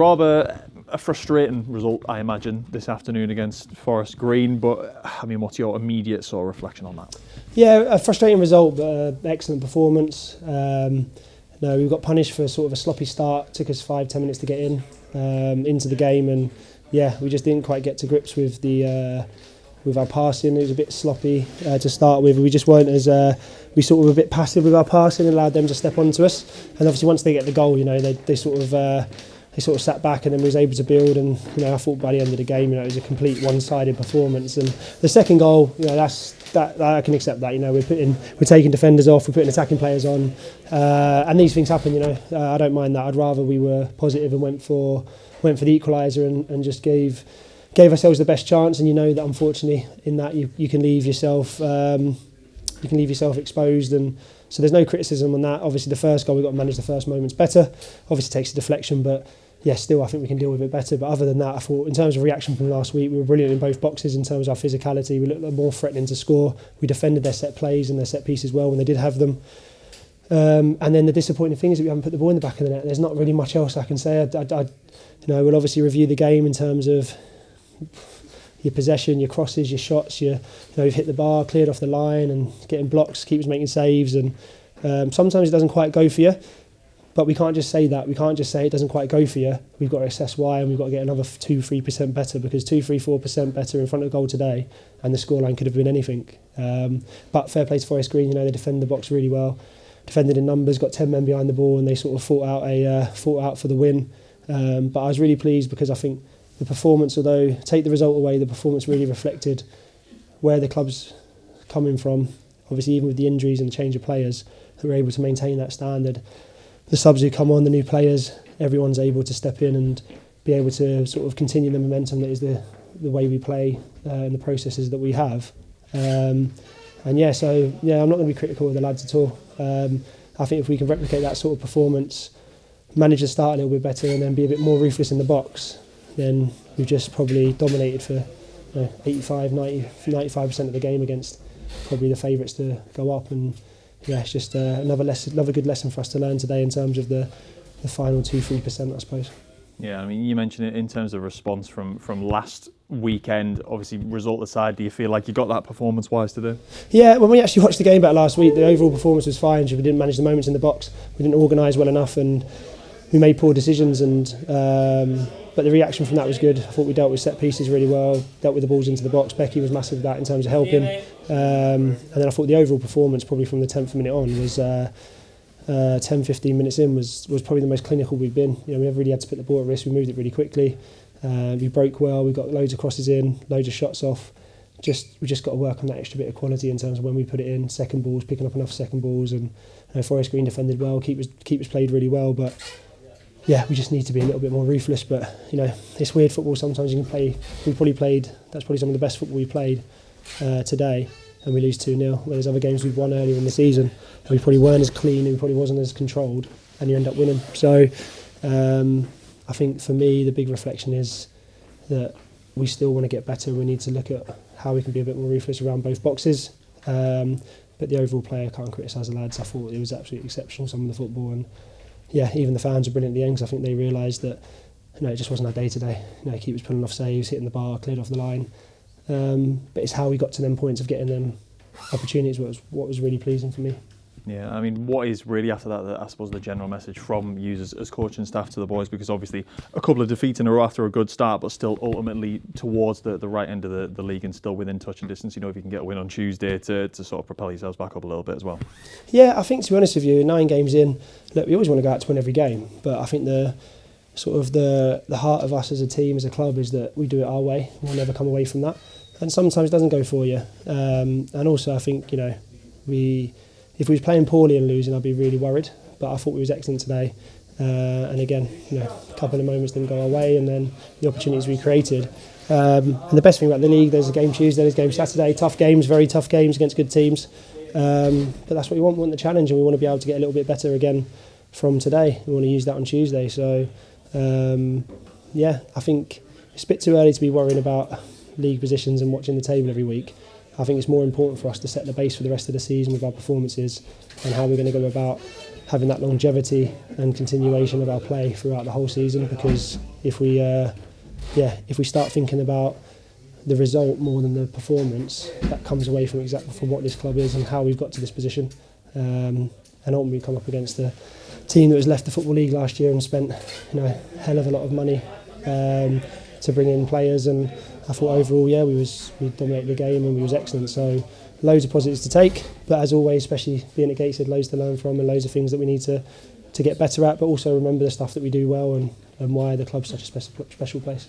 rather a frustrating result, I imagine, this afternoon against Forest Green. But I mean, what's your immediate sort of reflection on that? Yeah, a frustrating result, but excellent performance. No, we got punished for sort of a sloppy start. Took us 5-10 minutes to get into the game, and yeah, we just didn't quite get to grips with our passing. It was a bit sloppy to start with. We just weren't as we sort of a bit passive with our passing and allowed them to step onto us. And obviously, once they get the goal, they sort of sat back, and then we was able to build. And I thought by the end of the game, it was a complete one-sided performance. And the second goal, that I can accept that. We're taking defenders off, we're putting attacking players on, and these things happen. I don't mind that. I'd rather we were positive and went for the equaliser and just gave ourselves the best chance. And that unfortunately in that you can leave yourself exposed, and so there's no criticism on that. Obviously the first goal, we've got to manage the first moments better. Obviously it takes a deflection, but yeah, still I think we can deal with it better. But other than that, I thought in terms of reaction from last week, we were brilliant in both boxes in terms of our physicality. We looked more threatening to score. We defended their set plays and their set pieces well when they did have them. And then the disappointing thing is that we haven't put the ball in the back of the net. There's not really much else I can say. We'll obviously review the game in terms of your possession, your crosses, your shots. You've hit the bar, cleared off the line, and getting blocks, keepers making saves, and sometimes it doesn't quite go for you. But we can't just say that. We can't just say it doesn't quite go for you. We've got to assess why, and we've got to get another 2-3% better, because 2-4% better in front of goal today, and the scoreline could have been anything. But fair play to Forest Green. They defended the box really well, defended in numbers, got 10 men behind the ball, and they sort of fought out for the win. But I was really pleased because I think the performance, although take the result away, the performance really reflected where the club's coming from. Obviously, even with the injuries and the change of players, that we're able to maintain that standard. The subs who come on, the new players, everyone's able to step in and be able to sort of continue the momentum that is the way we play and the processes that we have. I'm not going to be critical of the lads at all. I think if we can replicate that sort of performance, manage to start a little bit better and then be a bit more ruthless in the box, then we've just probably dominated for 85-95% of the game against probably the favourites to go up. And yeah, it's just another good lesson for us to learn today in terms of the final 2-3%, I suppose. Yeah, I mean, you mentioned it in terms of response from last weekend. Obviously, result aside, do you feel like you got that performance-wise today? Yeah, when we actually watched the game back last week, the overall performance was fine. We didn't manage the moments in the box. We didn't organise well enough, and we made poor decisions. But the reaction from that was good. I thought we dealt with set pieces really well, dealt with the balls into the box. Becky was massive with that in terms of helping. And then I thought the overall performance, probably from the 10th minute on, was 10-15 minutes in was probably the most clinical we've been. We never really had to put the ball at risk. We moved it really quickly. We broke well. We got loads of crosses in, loads of shots off. We just got to work on that extra bit of quality in terms of when we put it in. Second balls, picking up enough second balls, and Forest Green defended well. Keepers played really well, but yeah, we just need to be a little bit more ruthless. But it's weird football. Sometimes you can play. That's probably some of the best football we played today, and we lose 2-0. Whereas other games we've won earlier in the season, and we probably weren't as clean, and we probably wasn't as controlled, and you end up winning. So I think for me, the big reflection is that we still want to get better. We need to look at how we can be a bit more ruthless around both boxes. But the overall play, I can't criticise the lads. I thought it was absolutely exceptional, some of the football, and yeah, even the fans were brilliant at the end, because I think they realised that it just wasn't our day today. Keepers pulling off saves, hitting the bar, cleared off the line. But it's how we got to them points of getting them opportunities what was really pleasing for me. Yeah, I mean, what is really after that, I suppose, the general message from you as coach and staff to the boys? Because obviously a couple of defeats in a row after a good start, but still ultimately towards the right end of the league and still within touch and distance. If you can get a win on Tuesday to sort of propel yourselves back up a little bit as well. Yeah, I think, to be honest with you, 9 games in, look, we always want to go out to win every game, but I think the heart of us as a team, as a club, is that we do it our way. We'll never come away from that. And sometimes it doesn't go for you. And also I think, if we was playing poorly and losing, I'd be really worried. But I thought we was excellent today. And again, a couple of moments didn't go our way, and then the opportunities we created. And the best thing about the league, there's a game Tuesday, there's a game Saturday. Tough games, very tough games against good teams. But that's what we want. We want the challenge, and we want to be able to get a little bit better again from today. We want to use that on Tuesday. So, I think it's a bit too early to be worrying about league positions and watching the table every week. I think it's more important for us to set the base for the rest of the season with our performances and how we're going to go about having that longevity and continuation of our play throughout the whole season. Because if we start thinking about the result more than the performance, that comes away from what this club is and how we've got to this position. And ultimately we come up against a team that was left the Football League last year and spent a hell of a lot of money to bring in players, and I thought overall we dominated the game and we was excellent. So loads of positives to take, but as always, especially being at Gateshead, loads to learn from and loads of things that we need to get better at, but also remember the stuff that we do well and why the club's such a special place.